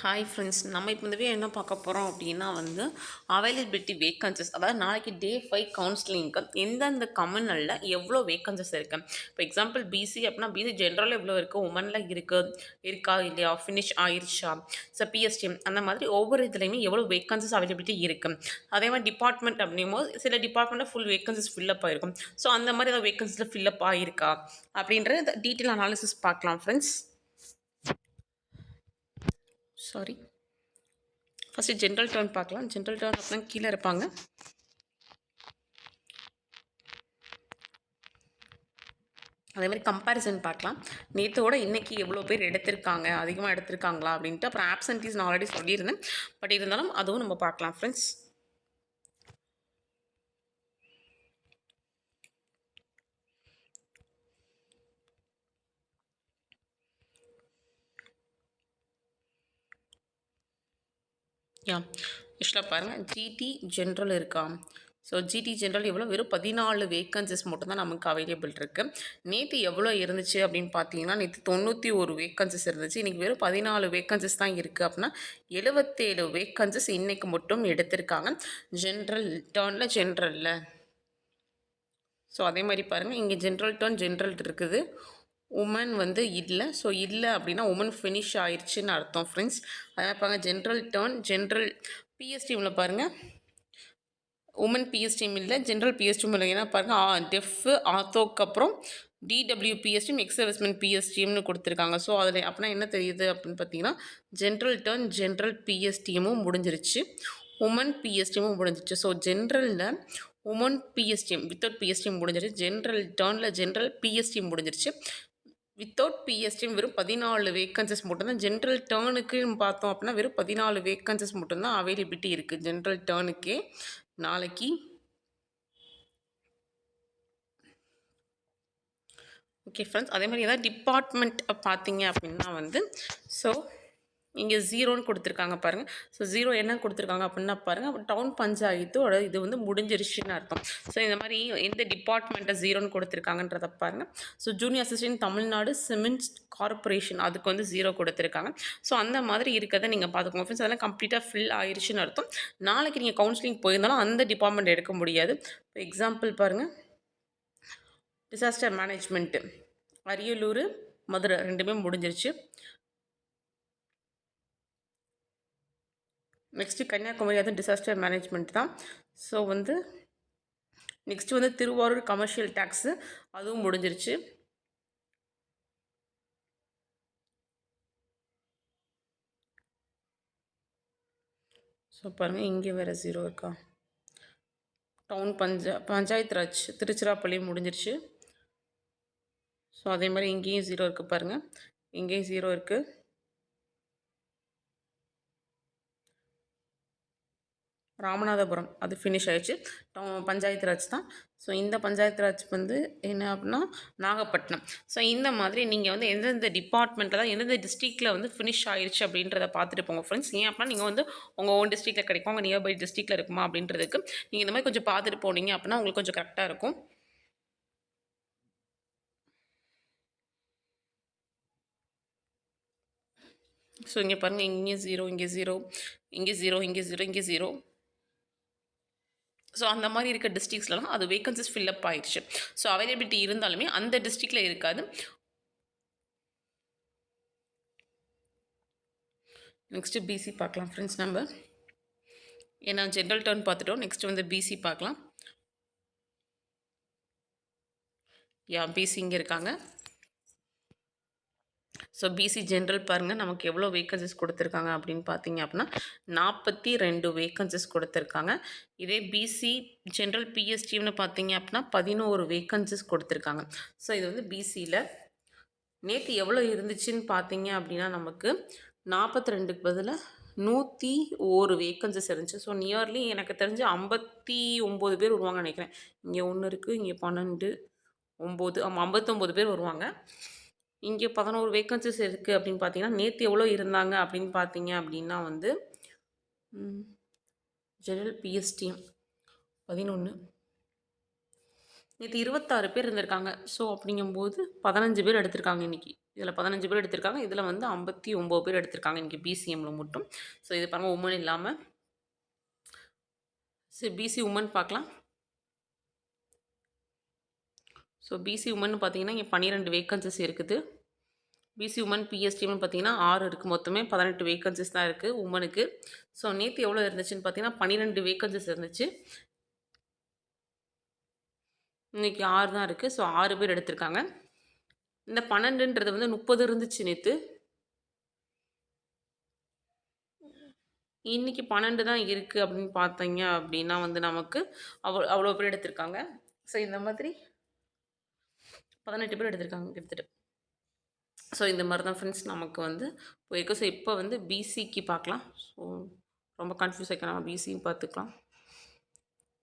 Hi friends, நம்ம இப்போ இந்த என்ன பார்க்க போகிறோம் அப்படின்னா அவைலபிலிட்டி வேக்கன்சிஸ், அதாவது நாளைக்கு டே 5 கவுன்சிலிங்க்கு எந்தெந்த கம்யூனலில் எவ்வளோ வேக்கன்சிஸ் இருக்குது. இப்போ எக்ஸாம்பிள் பிசி அப்படின்னா பிசி ஜென்ரலில் எவ்வளோ இருக்குது, உமனில் இருக்கா இல்லையா, ஃபினிஷ் ஆயிடுச்சா, ஸோ பிஎஸ்டிஎம் அந்த மாதிரி ஒவ்வொரு இதுலேயுமே எவ்வளோ வேக்கன்சிஸ் அவைலபிலிட்டி இருக்குது. அதே மாதிரி டிபார்ட்மெண்ட் அப்படிங்கும்போது சில டிபார்ட்மெண்ட்டில் ஃபுல் வேக்கன்சிஸ் ஃபில்லப் ஆகிருக்கும். ஸோ அந்த மாதிரி ஏதாவது வேக்கன்சிஸில் ஃபில்லப் ஆகிருக்கா அப்படின்ற டீட்டெயில் அனாலிசிஸ் பார்க்கலாம் friends. Sorry, first general turn பார்க்கலாம். ஜென்ரல் டர்ன் அப்படின்னா கீழே இருப்பாங்க. அதே மாதிரி கம்பேரிசன் பார்க்கலாம். நேற்றோட இன்றைக்கி எவ்வளோ பேர் எடுத்திருக்காங்க, அதிகமாக எடுத்திருக்காங்களா அப்படின்ட்டு. அப்புறம் ஆப்சன்டீஸ் நான் ஆல்ரெடி சொல்லியிருந்தேன், பட் இருந்தாலும் அதுவும் நம்ம பார்க்கலாம் ஃப்ரெண்ட்ஸ். யூஸ்வலாக பாருங்கள், ஜிடி ஜென்ரல் இருக்கா. ஸோ ஜிடி ஜென்ரல் எவ்வளோ, வெறும் 14 வேக்கன்சிஸ் மட்டும்தான் நமக்கு அவைலபிள் இருக்குது. நேற்று எவ்வளோ இருந்துச்சு அப்படின்னு பார்த்தீங்கன்னா, நேற்று 91 வேக்கன்சிஸ் இருந்துச்சு. இன்றைக்கி வெறும் 14 வேக்கன்சிஸ் தான் இருக்குது. அப்படின்னா 77 வேக்கன்சிஸ் இன்றைக்கு மட்டும் எடுத்திருக்காங்க ஜென்ரல் ஜென்ரலில். ஸோ அதே மாதிரி பாருங்கள், இங்கே ஜென்ரல் டர்ன் ஜென்ரல் இருக்குது, உமன் இல்லை. ஸோ இல்லை அப்படின்னா உமன் ஃபினிஷ் ஆயிடுச்சுன்னு அர்த்தம் ஃப்ரெண்ட்ஸ். அதான் பாருங்கள், ஜென்ரல் டர்ன் ஜென்ரல் பிஎஸ்டிஎம்மில் பாருங்கள், உமன் பிஎஸ்டிஎம் இல்லை, ஜென்ரல் பிஎஸ்டிஎம் இல்லை. ஏன்னா பாருங்கள், டெஃப் ஆத்தோக்கு அப்புறம் டிடபிள்யூ பிஎஸ்டிஎம் எக்ஸர்விஸ்மெண்ட் பிஎஸ்டிஎம்னு கொடுத்துருக்காங்க. ஸோ அதில் அப்படின்னா என்ன தெரியுது அப்படின்னு பார்த்தீங்கன்னா, ஜென்ரல் டர்ன் ஜென்ரல் பிஎஸ்டிஎம்மும் முடிஞ்சிருச்சு, உமன் பிஎஸ்டிஎம்மும் முடிஞ்சிருச்சு. ஸோ ஜென்ரலில் உமன் பிஎஸ்டிஎம் வித்தவுட் பிஎஸ்டிஎம் முடிஞ்சிருச்சு, ஜென்ரல் டர்னில் ஜென்ரல் பிஎஸ்டிஎம் முடிஞ்சிருச்சு. வித்தவுட் பிஎஸ்டிஎம் வெறும் 14 வேக்கன்சிஸ் மட்டும்தான். ஜென்ரல் டேர்னுக்கு பார்த்தோம் அப்படின்னா வெறும் 14 வேக்கன்சிஸ் மட்டும்தான் அவைலபிலிட்டி இருக்குது ஜென்ரல் டேர்னுக்கே நாளைக்கு. ஓகே ஃப்ரெண்ட்ஸ், அதே மாதிரி ஏதாவது டிபார்ட்மெண்ட் பார்த்தீங்க அப்படின்னா ஸோ இங்கே 0ன்னு கொடுத்துருக்காங்க பாருங்கள். ஸோ 0 என்ன கொடுத்துருக்காங்க அப்படின்னா பாருங்கள், டவுன் பஞ்சாயத்தோட இது முடிஞ்சிருச்சுன்னு அர்த்தம். ஸோ இந்த மாதிரி எந்த டிபார்ட்மெண்ட்டை 0ன்னு கொடுத்துருக்காங்கன்றதை பாருங்கள். So junior assistant Tamil Nadu cement corporation, அதுக்கு 0 கொடுத்துருக்காங்க. ஸோ அந்த மாதிரி இருக்கிறத நீங்கள் பார்த்துக்கோங்க ஃப்ரெண்ட்ஸ். அதெல்லாம் கம்ப்ளீட்டாக ஃபில் ஆயிடுச்சுன்னு அர்த்தம். நாளைக்கு நீங்கள் கவுன்சிலிங் போயிருந்தாலும் அந்த டிபார்ட்மெண்ட் எடுக்க முடியாது. இப்போ எக்ஸாம்பிள் பாருங்கள், டிசாஸ்டர் மேனேஜ்மெண்ட்டு அரியலூர் மதுரை ரெண்டுமே முடிஞ்சிருச்சு. நெக்ஸ்ட்டு கன்னியாகுமரி, அதுவும் டிசாஸ்டர் மேனேஜ்மெண்ட் தான். So next Thiruvarur commercial tax, அதுவும் முடிஞ்சிருச்சு. ஸோ பாருங்கள், இங்கே வேறு 0 இருக்கா. டவுன் பஞ்சாயத்து ராஜ் திருச்சிராப்பள்ளி முடிஞ்சிருச்சு. ஸோ அதே மாதிரி இங்கேயும் 0 இருக்குது பாருங்கள், இங்கேயும் 0 இருக்குது. ராமநாதபுரம் அது ஃபினிஷ் ஆயிடுச்சு, பஞ்சாயத்து ராஜ் தான். ஸோ இந்த பஞ்சாயத்து ராஜ் என்ன அப்படின்னா நாகப்பட்டினம். ஸோ இந்த மாதிரி நீங்கள் எந்தெந்த டிபார்ட்மெண்ட்டில் தான் எந்தெந்த டிஸ்ட்ரிக்டில் ஃபினிஷ் ஆயிடுச்சு அப்படின்றத பார்த்துட்டு போங்க ஃப்ரெண்ட்ஸ். ஏன் அப்படின்னா நீங்கள் உங்கள் ஓன் டிஸ்ட்ரிக்டில் கிடைக்கும், உங்கள் நியர்பை டிஸ்ட்ரிக்டில் இருக்குமா அப்படின்றதுக்கு நீங்கள் இந்த மாதிரி கொஞ்சம் பார்த்துட்டு போனீங்க அப்படின்னா உங்களுக்கு கொஞ்சம் கரெக்டாக இருக்கும். ஸோ இங்கே பாருங்கள், இங்கே 0, இங்கே 0, இங்கே 0, இங்கே 0, இங்கே 0. ஸோ அந்த மாதிரி இருக்க டிஸ்ட்ரிக்ஸ்லாம் அது வேகன்சிஸ் ஃபில்லப் ஆயிடுச்சு. ஸோ அவைலபிலிட்டி இருந்தாலுமே அந்த டிஸ்ட்ரிக்டில் இருக்காது. நெக்ஸ்ட்டு பிசி பார்க்கலாம் ஃப்ரெண்ட்ஸ். நம்ம ஏன்னா ஜென்ரல் டர்ன் பார்த்துட்டோம், நெக்ஸ்ட்டு பிசி பார்க்கலாம். பிசி இங்கே இருக்காங்க. ஸோ பிசி ஜென்ரல் பாருங்கள், நமக்கு எவ்வளோ வேக்கன்சிஸ் கொடுத்துருக்காங்க அப்படின்னு பார்த்தீங்க அப்படின்னா 42 வேக்கன்சிஸ் கொடுத்துருக்காங்க. இதே பிசி ஜென்ரல் பிஎஸ்டின்னு பார்த்தீங்க அப்படின்னா 11 வேக்கன்சிஸ் கொடுத்துருக்காங்க. ஸோ இது பிசியில் நேற்று எவ்வளோ இருந்துச்சுன்னு பார்த்தீங்க அப்படின்னா நமக்கு 42க்கு பதிலாக 101 வேக்கன்சிஸ் இருந்துச்சு. ஸோ நியர்லி எனக்கு தெரிஞ்சு 59 பேர் வருவாங்கன்னு நினைக்கிறேன். இங்கே 1 இருக்குது, இங்கே 12, 9, 59 பேர் வருவாங்க. இங்கே 11 வேக்கன்சிஸ் இருக்குது அப்படின்னு பார்த்தீங்கன்னா நேற்று எவ்வளோ இருந்தாங்க அப்படின்னு பார்த்தீங்க அப்படின்னா ஜெனரல் பிஎஸ்டிஎம் 11, நேற்று 26 பேர் இருந்திருக்காங்க. ஸோ அப்படிங்கும்போது 15 பேர் எடுத்திருக்காங்க இன்றைக்கி. இதில் 15 பேர் எடுத்திருக்காங்க. இதில் வந்து 59 பேர் எடுத்திருக்காங்க இன்றைக்கி பிசிஎம்ல மட்டும். ஸோ இது பாருங்கள் உமன் இல்லாமல். சரி பிசி உமன் பார்க்கலாம். ஸோ பிசி உமன் பார்த்தீங்கன்னா இங்கே 12 வேக்கன்சிஸ் இருக்குது. பிசி உமன் பிஎஸ்டின்னு பார்த்தீங்கன்னா 6 இருக்குது. மொத்தமே 18 வேக்கன்சிஸ் தான் இருக்குது உமனுக்கு. ஸோ நேற்று எவ்வளோ இருந்துச்சுன்னு பார்த்தீங்கன்னா 12 வேக்கன்சிஸ் இருந்துச்சு. இன்றைக்கி 6 தான் இருக்குது. ஸோ 6 பேர் எடுத்திருக்காங்க. இந்த 12ன்றது வந்து 30 இருந்துச்சு நேற்று. இன்றைக்கி 12 தான் இருக்குது அப்படின்னு பார்த்தீங்க அப்படின்னா வந்து நமக்கு அவ்வளோ பேர் எடுத்திருக்காங்க. ஸோ இந்த மாதிரி 18 பேர் எடுத்திருக்காங்க கிட்டத்தட்ட. ஸோ இந்த மாதிரி தான் ஃப்ரெண்ட்ஸ் நமக்கு வந்து போயிருக்கு. ஸோ இப்போ வந்து பிசிக்கு பார்க்கலாம். ஸோ ரொம்ப கன்ஃபியூஸ் ஆகிக்க நம்ம பிசின்னு பார்த்துக்கலாம்.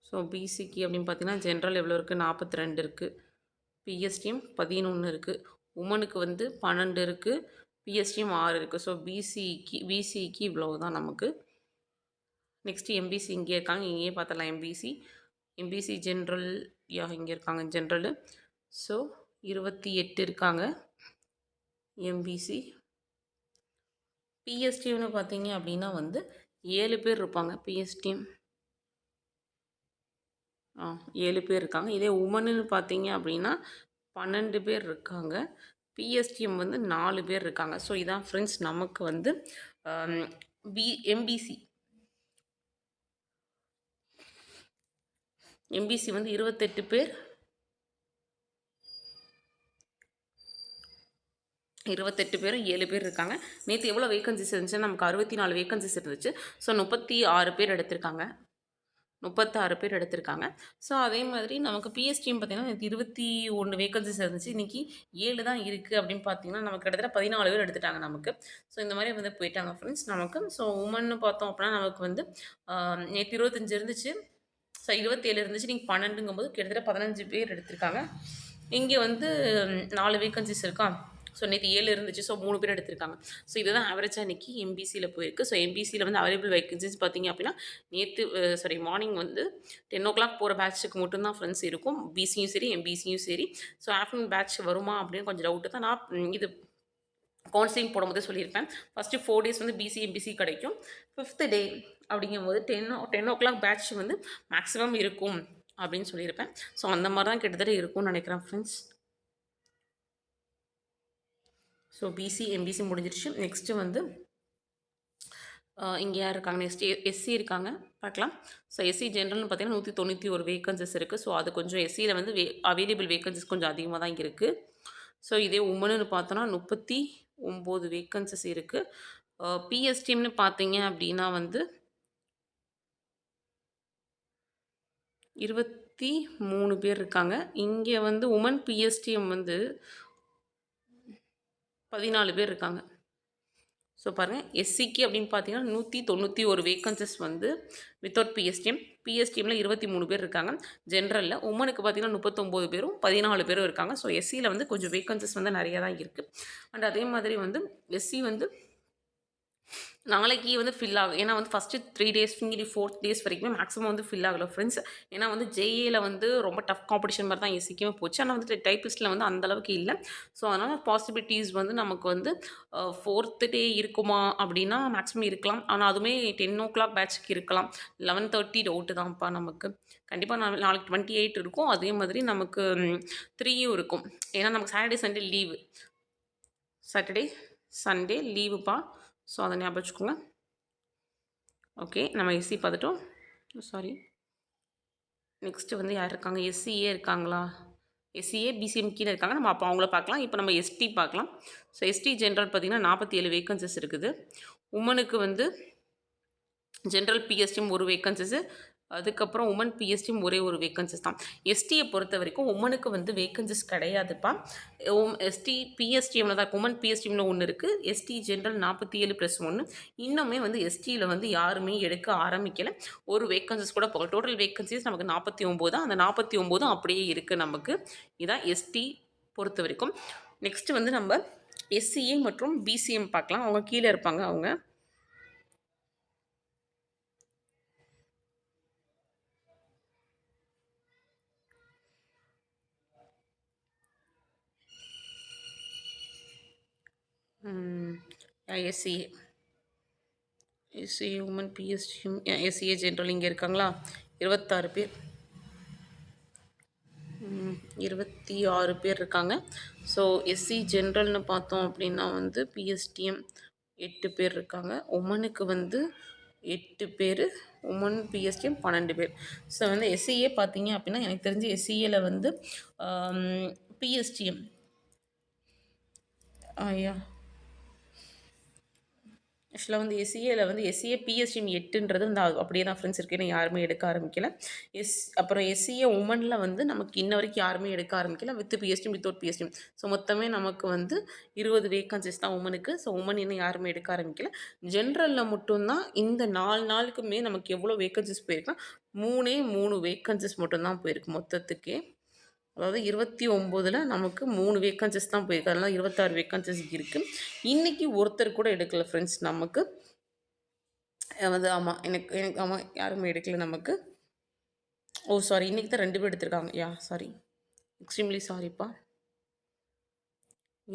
ஸோ பிசிக்கு அப்படின்னு பார்த்தீங்கன்னா ஜென்ரல் எவ்வளோ இருக்குது? 42 இருக்குது. பிஎஸ்டிஎம் 11 இருக்குது. உமனுக்கு வந்து 12 இருக்குது. பிஎஸ்டிஎம் 6 இருக்குது. ஸோ பிசிக்கு இவ்வளோ தான் நமக்கு. நெக்ஸ்ட்டு எம்பிசி இங்கே இருக்காங்க. இங்கேயே பார்த்தலாம் எம்பிசி ஜென்ரல் இங்கே இருக்காங்க ஜென்ரலு. ஸோ 28 இருக்காங்க எம்பிசி. பிஎஸ்டிஎம்னு பார்த்தீங்க அப்படின்னா வந்து 7 பேர் இருப்பாங்க. பிஎஸ்டிஎம் 7 பேர் இருக்காங்க. இதே உமனுன்னு பார்த்தீங்க அப்படின்னா 12 பேர் இருக்காங்க. பிஎஸ்டிஎம் வந்து 4 பேர் இருக்காங்க. ஸோ இதான் ஃப்ரெண்ட்ஸ் நமக்கு வந்து எம்பிசி வந்து 28 பேர் 28 பேரும் 7 பேர் இருக்காங்க. நேற்று எவ்வளோ வேக்கன்சிஸ் இருந்துச்சுன்னா நமக்கு 64 வேக்கன்சிஸ் இருந்துச்சு. ஸோ 36 பேர் எடுத்திருக்காங்க. 36 பேர் எடுத்திருக்காங்க. ஸோ அதே மாதிரி நமக்கு பிஎஸ்டிஎம் பார்த்திங்கன்னா நேற்று 21 வேக்கன்சிஸ் இருந்துச்சு. இன்றைக்கி 7 தான் இருக்குது அப்படின்னு பார்த்தீங்கன்னா நமக்கு கிட்டத்தட்ட 14 பேர் எடுத்துட்டாங்க நமக்கு. ஸோ இந்த மாதிரி வந்து போயிட்டாங்க ஃப்ரெண்ட்ஸ் நமக்கு. ஸோ உமன்னு பார்த்தோம் அப்படின்னா நமக்கு வந்து நேற்று 25 இருந்துச்சு. ஸோ 27 இருந்துச்சு. நீங்கள் 12ங்கும்போது கிட்டத்தட்ட 15 பேர் எடுத்திருக்காங்க. இங்கே வந்து 4 வேக்கன்சிஸ் இருக்கா. ஸோ நேற்று 7 இருந்துச்சு. ஸோ 3 பேர் எடுத்திருக்காங்க. ஸோ இதுதான் ஆவரேஜாக இன்றைக்கி எம்பிசியில் போயிருக்கு. ஸோ எம்பிசியில் வந்து அவைலபிள் வேக்கன்சிஸ் பார்த்திங்க அப்படின்னா நேற்று மார்னிங் வந்து 10 o'clock போகிற பேட்சுக்கு மட்டும்தான் ஃப்ரெண்ட்ஸ் இருக்கும். பிசியும் சரி எம்பிசியும் சரி. ஸோ ஆஃப்டர்நூன் பேட்ச் வருமா அப்படின்னு கொஞ்சம் டவுட்டு தான். நான் இது கவுன்சிலிங் போடும்போது சொல்லியிருப்பேன். ஃபஸ்ட்டு 4 days வந்து பிசி எம்பிசி கிடைக்கும். 5th day அப்படிங்கும்போது 10 o'clock பேட்ச் வந்து மேக்ஸிமம் இருக்கும் அப்படின்னு சொல்லியிருப்பேன். ஸோ அந்த மாதிரி தான் கிட்டத்தட்ட இருக்கும்னு நினைக்கிறேன் ஃப்ரெண்ட்ஸ். ஸோ பிசி எம்பிசி முடிஞ்சிருச்சு. நெக்ஸ்ட்டு வந்து இங்கே யார் இருக்காங்க? நெக்ஸ்ட்டு எஸ்சி இருக்காங்க பார்க்கலாம். ஸோ எஸ்சி ஜென்ரல்னு பார்த்தீங்கன்னா 191 வேக்கன்சிஸ் இருக்குது. ஸோ அது கொஞ்சம் எஸ்சியில் வந்து அவைலபிள் வேக்கன்சிஸ் கொஞ்சம் அதிகமாக தான் இங்கே இருக்குது. ஸோ இதே உமனுன்னு பார்த்தோன்னா 39 வேக்கன்சிஸ் இருக்குது. பிஎஸ்டிஎம்னு பார்த்தீங்க அப்படின்னா வந்து 23 பேர் இருக்காங்க. இங்கே வந்து உமன் பிஎஸ்டிஎம் வந்து 14 பேர் இருக்காங்க. ஸோ பாருங்கள் எஸ்சிக்கு அப்படின்னு பார்த்தீங்கன்னா 191 வேக்கன்சிஸ் வந்து வித்தவுட் பிஎஸ்டிஎம்மில் 23 பேர் இருக்காங்க. ஜென்ரலில் உமனுக்கு பார்த்தீங்கன்னா 39 பேரும் 14 பேரும் இருக்காங்க. ஸோ எஸ்சியில் வந்து கொஞ்சம் வேக்கன்சிஸ் வந்து நிறையா தான் இருக்குது. அண்ட் அதே மாதிரி வந்து எஸ்சி வந்து நாளைக்கு வந்து ஃபில் ஆகும். ஏன்னா வந்து ஃபஸ்ட்டு 3 days 4th days வரைக்குமே மேக்ஸிமம் வந்து ஃபில் ஆகலை ஃப்ரெண்ட்ஸ். ஏன்னா வந்து ஜேஏல வந்து ரொம்ப டஃப் காம்படிஷன் மாதிரி தான் எஸ்சிக்குமே போச்சு. ஆனால் வந்து டைப்பிஸ்ட்டில் வந்து அந்தளவுக்கு இல்லை. ஸோ அதனால் பாசிபிலிட்டிஸ் வந்து நமக்கு வந்து 4th day இருக்குமா அப்படின்னா மேக்ஸிமம் இருக்கலாம். ஆனால் அதுவுமே 10 o'clock பேட்சுக்கு இருக்கலாம். 11:30 டவுட்டு தான்ப்பா நமக்கு. கண்டிப்பாக நாளைக்கு 28 இருக்கும். அதே மாதிரி நமக்கு 3யும் இருக்கும். ஏன்னா நமக்கு சாட்டர்டே சண்டே லீவுப்பா. ஸோ அதை ஞாபகம் வச்சுக்கோங்க. ஓகே, நம்ம எஸ்சி பார்த்துட்டோம். சாரி, நெக்ஸ்ட்டு வந்து யார் இருக்காங்க? எஸ்சிஏ இருக்காங்களா? எஸ்சிஏ பிசிஎம் கீழே இருக்காங்க. நம்ம அப்போ அவங்கள பார்க்கலாம். இப்போ நம்ம எஸ்டி பார்க்கலாம். ஸோ எஸ்டி ஜென்ரல் பார்த்திங்கன்னா 47 வேக்கன்சிஸ் இருக்குது. உமனுக்கு வந்து ஜென்ரல் பிஎஸ்டிஎம் 1 வேக்கன்சிஸு. அதுக்கப்புறம் உமன் பிஎஸ்டிஎம் ஒரே ஒரு வேக்கன்சிஸ் தான். எஸ்டியை பொறுத்த வரைக்கும் உமனுக்கு வந்து வேக்கன்சிஸ் கிடையாதுப்பா. பிஎஸ்டிஎம்மில் தான் உமன் பிஎஸ்டிஎம்மில் 1 இருக்குது. ST general 47+1. இன்னுமே வந்து எஸ்டியில் வந்து யாருமே எடுக்க ஆரம்பிக்கலை. ஒரு வேக்கன்சிஸ் கூட போகல. டோட்டல் வேக்கன்சிஸ் நமக்கு 49 தான். அந்த 49 அப்படியே இருக்குது நமக்கு. இதான் எஸ்டி பொறுத்த வரைக்கும். நெக்ஸ்ட்டு வந்து நம்ம எஸ்சிஏ மற்றும் பிசிஎம் பார்க்கலாம். அவங்க கீழே இருப்பாங்க. அவங்க SCA SCA women PSTM SCA general இங்கே இருக்காங்களா 26 பேர் 26 பேர் இருக்காங்க. ஸோ எஸ்சி ஜென்ரல்னு பார்த்தோம் அப்படின்னா வந்து பிஎஸ்டிஎம் 8 பேர் இருக்காங்க. உமனுக்கு வந்து 8 பேர், உமன் பிஎஸ்டிஎம் 12 பேர். ஸோ வந்து எஸ்சிஏ பார்த்தீங்க அப்படின்னா எனக்கு தெரிஞ்சு எஸ்சிஏல வந்து பிஎஸ்டிஎம் ஐயா ஆக்சுவலாக வந்து எஸ்சிஏல வந்து எஸ்சிஏ பிஎஸ்டிஎம் 8ன்றது வந்து அப்படியே தான் ஃப்ரெண்ட்ஸ் இருக்குன்னு யாருமே எடுக்க ஆரம்பிக்கல. அப்புறம் எஸ்சிஏ உமனில் வந்து நமக்கு இன்ன வரைக்கும் யாருமே எடுக்க ஆரம்பிக்கல with PSTM without PSTM. So மொத்தமே நமக்கு வந்து 20 வேக்கன்சிஸ் தான் உமனுக்கு. ஸோ உமன் இன்னும் யாருமே எடுக்க ஆரம்பிக்கல. ஜென்ரலில் மட்டும்தான் இந்த 4 நாளுக்குமே நமக்கு எவ்வளோ வேக்கன்சிஸ் போயிருக்குன்னா 3 வேக்கன்சிஸ் மட்டும்தான் போயிருக்கு மொத்தத்துக்கே. அதாவது 29ல் நமக்கு 3 வேக்கன்சிஸ் தான் போயிருக்கு. அதனால் 26 வேக்கன்சிஸ் இருக்குது. இன்றைக்கி ஒருத்தர் கூட எடுக்கலை ஃப்ரெண்ட்ஸ் நமக்கு வந்து. ஆமாம் எனக்கு ஆமாம் யாருமே எடுக்கலை நமக்கு. ஓ சாரி, இன்றைக்கி தான் 2 பேர் எடுத்திருக்காங்க. சாரி, எக்ஸ்ட்ரீம்லி சாரிப்பா.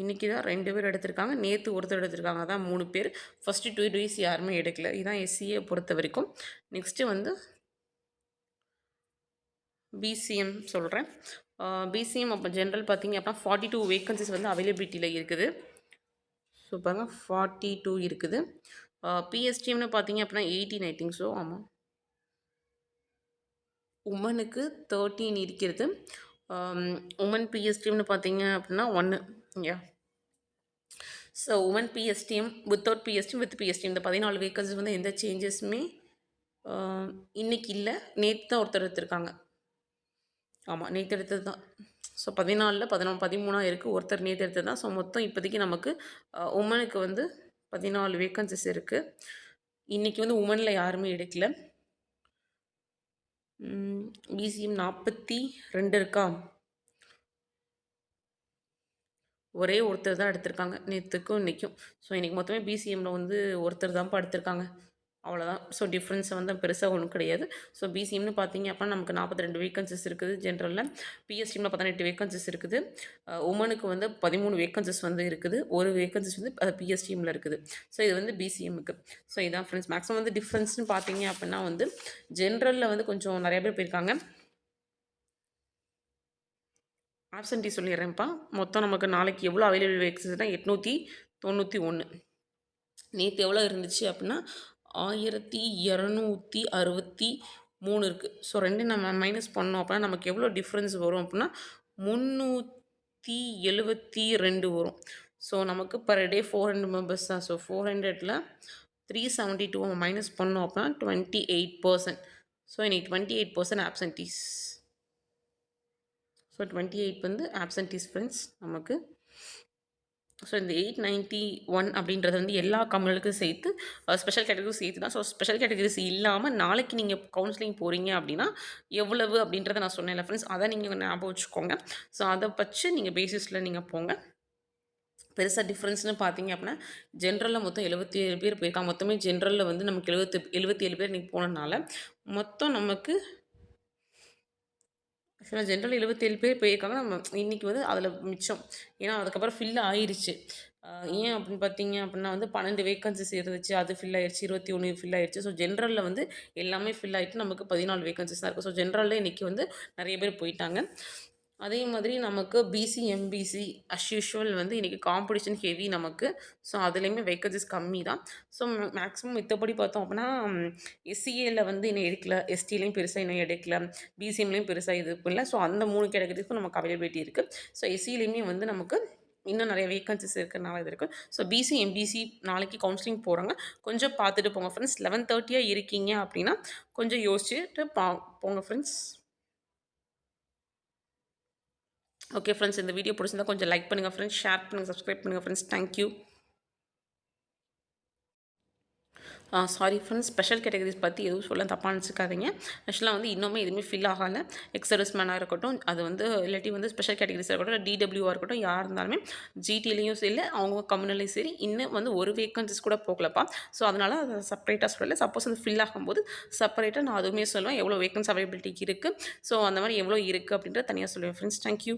இன்றைக்கி தான் 2 பேர் எடுத்திருக்காங்க. நேற்று ஒருத்தர் எடுத்திருக்காங்க. அதான் 3 பேர். ஃபஸ்ட்டு 2 டேஸ் யாருமே எடுக்கலை. இதுதான் எஸ்சிஏ பொறுத்த வரைக்கும். நெக்ஸ்ட்டு வந்து பிசிஎம் சொல்கிறேன். பிசிஎம் அப்போ ஜென்ரல் பார்த்தீங்க அப்படின்னா 42 வேக்கன்சிஸ் வந்து அவைலபிலிட்டியில் இருக்குது. ஸோ பாருங்கள் 42 இருக்குது. பிஎஸ்டிஎம்னு பார்த்தீங்க அப்படின்னா 18 ஐ திங்க். ஸோ ஆமாம், உமனுக்கு 13 இருக்கிறது. உமன் பிஎஸ்டிஎம்னு பார்த்தீங்க அப்படின்னா 1. So women PSTM without PSTM with PSTM இந்த 14 வேக்கன்சிஸ் வந்து எந்த சேஞ்சஸுமே இன்றைக்கி இல்லை. நேற்று தான் ஒருத்தர் எடுத்திருக்காங்க. ஆமாம், நேற்று எடுத்தது தான். ஸோ 14ல் 13 இருக்குது. ஒருத்தர் நேற்று எடுத்தது தான். ஸோ மொத்தம் இப்போதைக்கு நமக்கு உமனுக்கு வந்து 14 வேக்கன்சிஸ் இருக்குது. இன்றைக்கி வந்து உமனில் யாருமே எடுக்கல. பிசிஎம் 42 இருக்கா. ஒரே ஒருத்தர் தான் எடுத்திருக்காங்க நேற்றுக்கும் இன்றைக்கும். ஸோ இன்றைக்கி மொத்தமே பிசிஎம்மில் வந்து ஒருத்தர் தான்ப்பா எடுத்திருக்காங்க. அவ்வளோதான். ஸோ டிஃப்ரென்ஸ் வந்து பெருசாக ஒன்றும் கிடையாது. ஸோ பிசிஎம்னு பார்த்தீங்க அப்படின்னா நமக்கு 42 வேக்கன்சிஸ் இருக்குது ஜென்ரலில். பிஎஸ்டிஎம்மில் 18 வேக்கன்சிஸ் இருக்குது. உமனுக்கு வந்து 13 வேக்கன்சிஸ் வந்து இருக்குது. ஒரு வேக்கன்சிஸ் வந்து அது பிஎஸ்டிஎம்மில் இருக்குது. ஸோ இது வந்து பிசிஎம்முக்கு. ஸோ இதான் ஃப்ரெண்ட்ஸ் மேக்ஸிமம் வந்து டிஃப்ரென்ஸ்னு பார்த்தீங்க அப்படின்னா வந்து ஜென்ரலில் வந்து கொஞ்சம் நிறைய பேர் போயிருக்காங்க. ஆப்சன்ட்டி சொல்லிடுறேன்ப்பா. மொத்தம் நமக்கு நாளைக்கு எவ்வளோ அவைலபிள் வேக்கன்சிஸ்னால் 891. நேற்று எவ்வளோ இருந்துச்சு அப்படின்னா 1263 இருக்குது. ஸோ 2 நம்ம மைனஸ் பண்ணோம் அப்படின்னா நமக்கு எவ்வளோ டிஃப்ரென்ஸ் வரும் அப்படின்னா 372 வரும். ஸோ நமக்கு பர் டே 400 மெம்பர்ஸ் தான். ஸோ 400ல் 372 மைனஸ் பண்ணோம் அப்படின்னா 28%. ஸோ இன்னைக்கு 28% ஆப்சன்டீஸ். ஸோ 28 வந்து ஆப்சன்டீஸ் ஃப்ரெண்ட்ஸ் நமக்கு. ஸோ இந்த 891 அப்படின்றது வந்து எல்லா கம்யூனலுக்கும் சேர்த்து ஸ்பெஷல் கேட்டகரியும் சேர்த்து தான். ஸோ ஸ்பெஷல் கேட்டகரிஸ் இல்லாமல் நாளைக்கு நீங்கள் கவுன்சிலிங் போகிறீங்க அப்படின்னா எவ்வளவு அப்படின்றத நான் சொன்னேன்ல ஃப்ரெண்ட்ஸ், அதை நீங்கள் ஞாபகம் வச்சுக்கோங்க. ஸோ அதை வச்சு நீங்கள் பேசிஸில் நீங்கள் போங்க. பெருசாக டிஃப்ரென்ஸ்னு பார்த்தீங்க அப்படின்னா ஜென்ரலில் மொத்தம் 77 பேர் போயிருக்காங்க. மொத்தமே ஜென்ரலில் வந்து நமக்கு 77 பேர் இன்றைக்கி போனதுனால மொத்தம் நமக்கு ஆக்சுவலாக ஜென்ரல் 77 பேர் போயிருக்காங்க. நம்ம இன்றைக்கி வந்து அதில் மிச்சம். ஏன்னா அதுக்கப்புறம் ஃபில் ஆயிடுச்சு. ஏன் அப்படின்னு பார்த்தீங்க அப்படின்னா வந்து 12 வேக்கன்சிஸ் இருந்துச்சு, அது ஃபில் ஆயிடுச்சு. 21 ஃபில் ஆயிடுச்சு. ஸோ ஜென்ரலில் வந்து எல்லாமே ஃபில் ஆகிட்டு நமக்கு 14 வேக்கன்சிஸ் தான் இருக்குது. ஸோ ஜென்ரலில் இன்றைக்கி வந்து நிறைய பேர் போயிட்டாங்க. அதே மாதிரி நமக்கு பிசி எம்பிசி அஸ் யூஷுவல் வந்து இன்றைக்கி காம்படிஷன் ஹெவி நமக்கு. ஸோ அதுலேயுமே வேக்கன்சிஸ் கம்மி தான். ஸோ மேக்ஸிமம் மித்தபடி பார்த்தோம் அப்படின்னா எஸ்சிஏல வந்து இன்னும் எடுக்கல, எஸ்டிலையும் பெருசாக இன்னும் எடுக்கல, பிசிஎம்லேயும் பெருசாக இது பண்ணல. ஸோ அந்த 3 கேட்டகரிக்கும் நமக்கு அவைலபிலிட்டி இருக்குது. ஸோ எஸ்சிலையுமே வந்து நமக்கு இன்னும் நிறைய வேக்கன்சிஸ் இருக்கிறனால இது இருக்குது. ஸோ பிசி எம்பிசி நாளைக்கு கவுன்சிலிங் போகிறாங்க. கொஞ்சம் பார்த்துட்டு போங்க ஃப்ரெண்ட்ஸ். 11:30 இருக்கீங்க அப்படின்னா கொஞ்சம் யோசிச்சுட்டு போங்க ஃப்ரெண்ட்ஸ். ஓகே ஃப்ரெண்ட்ஸ், இந்த வீடியோ பிடிச்சிருந்தா கொஞ்சம் லைக் பண்ணுங்கள் ஃப்ரெண்ட்ஸ், ஷேர் பண்ணுங்கள், சப்ஸ்கிரைப் பண்ணுங்கள் friends. Thank you. Sorry friends, special categories பற்றி எதுவும் சொல்ல தப்பாக நினச்சிக்காதீங்க. ஆக்சுவலாக வந்து இன்னுமே எதுவுமே ஃபில் ஆகலை. எக்ஸ் மேனாக இருக்கட்டும், அது வந்து இல்லாட்டி வந்து ஸ்பெஷல் கேட்டகரிஸாக இருக்கட்டும், டிடபிள்யூவாக இருக்கட்டும், யார் இருந்தாலுமே ஜிடிலையும் சரி அவங்க கம்யூனலையும் சரி இன்னும் வந்து ஒரு வேக்கன்சிஸ் கூட போகலப்பா. ஸோ அதனால் அதை செப்பரேட்டாக சொல்லலை. சப்போஸ் அது ஃபில் ஆகும்போது செப்பரேட்டாக நான் அதுவுமே சொல்லுவேன் எவ்வளோ வேக்கன்சி அவைலபிலிட்டி இருக்குது. ஸோ அந்த மாதிரி எவ்வளோ இருக்குது அப்படின்றத தனியாக சொல்லுவேன் ஃப்ரெண்ட்ஸ். தேங்க்யூ.